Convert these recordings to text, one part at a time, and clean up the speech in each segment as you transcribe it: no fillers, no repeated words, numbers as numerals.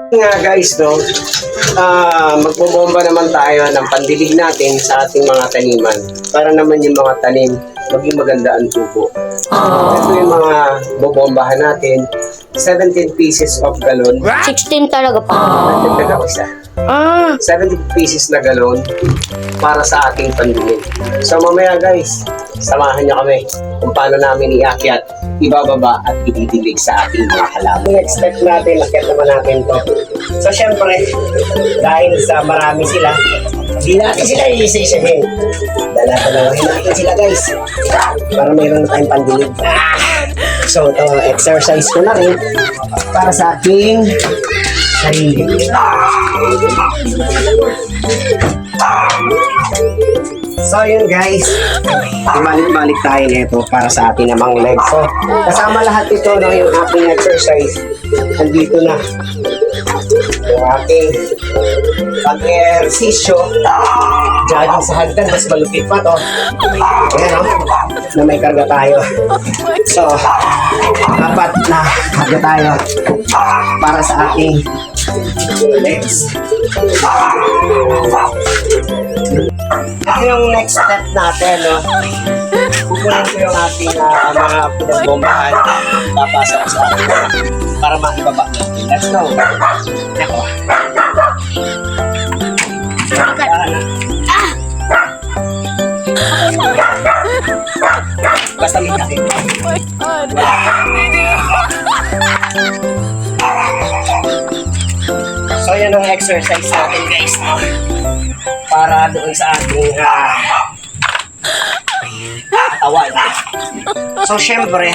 Nga guys, no, magbobomba naman tayo ng pandilig natin sa ating mga taniman para naman yung mga tanim maging maganda ang tubo. Ito yung mga bobombahan natin. 17 pieces of galon. 16 talaga pa. Nagdagdag ako isa. 70 pieces na galon para sa ating pandilig. So mamaya guys, samahan nyo kami kung paano namin iakyat, ibababa at ididilig sa ating mga halaman. Next step natin, akyat naman natin to. So syempre, dahil sa marami sila, hindi natin sila i-isa-isahin. Dala-dalawahin natin sila guys para mayroon na tayong pandilig. So ito, exercise ko na rin para sa ating sarili. So yun guys, ibalik-balik tayo nito para sa ating namang leg. So kasama lahat ito, no, yung ating exercise. Andito na yung ating pag-ehersisyo. Jogging sa hagdan, mas malupit pa to. Ayan o, na may karga tayo. So, apat na karga tayo para sa ating legs. Ito yung next step natin, no? Kukunin ko yung ating mga pinagbombahan. Papasok sa ating para maibaba natin. Let's go. Ako. Basta may natin. So yan ang exercise natin guys, no? Para doon sa ating katawan. So syempre,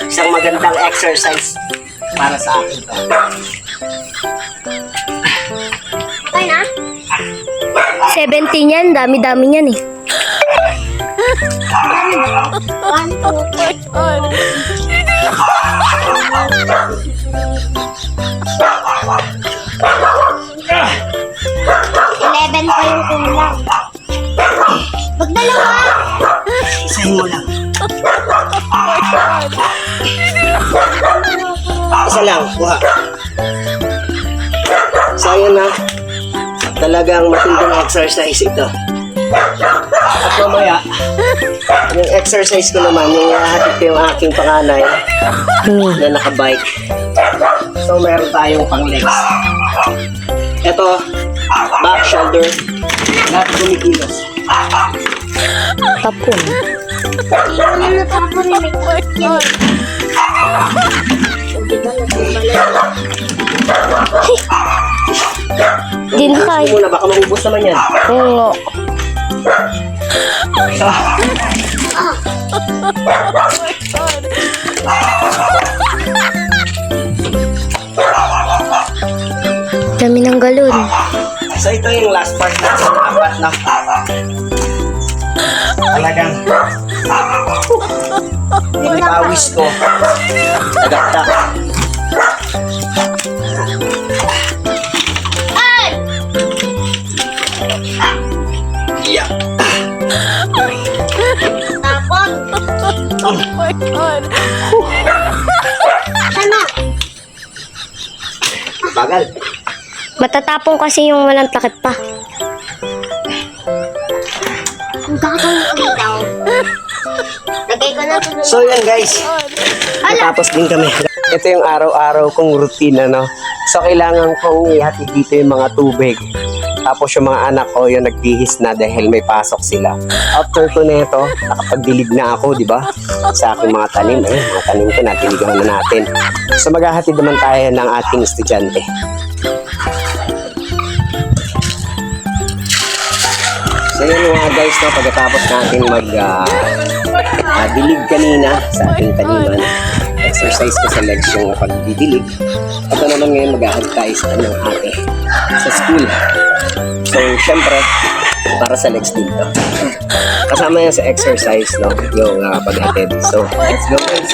isang magandang exercise para sa akin to. Okay na? 17 yan, dami-dami yan eh. 11 pa yung kulang. Wag dalawa! Isahin mo lang. Isa lang, kuha. So ayun na. Talagang matinding exercise ito. At mamaya, yung exercise ko naman, yung hatid ko yung aking panganay na nakabike. So meron tayong pang legs. Ito, back shoulder, lahat kumikilos. Tapon. Ano na tapon na may court yan. Di na kaya. Muna, baka maubos naman yan. Oo. So, Dami ng galon. so ito yung last part natin, apat na. Talagang yung pawis ko nagakta. Yeah. Tapon. Sana. Bagal. Matatapong kasi yung walang takip pa. Ang kakang daw. Lagay ko na ito. So yan guys, natapos din kami. Ito yung araw-araw kong routine, no? So kailangan kong ihatid dito yung mga tubig. Tapos yung mga anak ko, yung nagbihis na dahil may pasok sila. After ko na ito, nakapagdilig na ako, di ba? Sa aking mga tanim. Mga tanim ko, natiligaw na natin. So maghahatid naman tayo ng ating estudyante. So yun mga guys, no, pagkatapos natin dilig kanina sa ating taniman, exercise ko sa legs yung pagdidilig. Ito naman ngayon mag-ahad tayo sa kanyang ate sa school. So syempre, para sa legs din to. Kasama yan sa exercise, no, yung pag-atid. So let's go guys.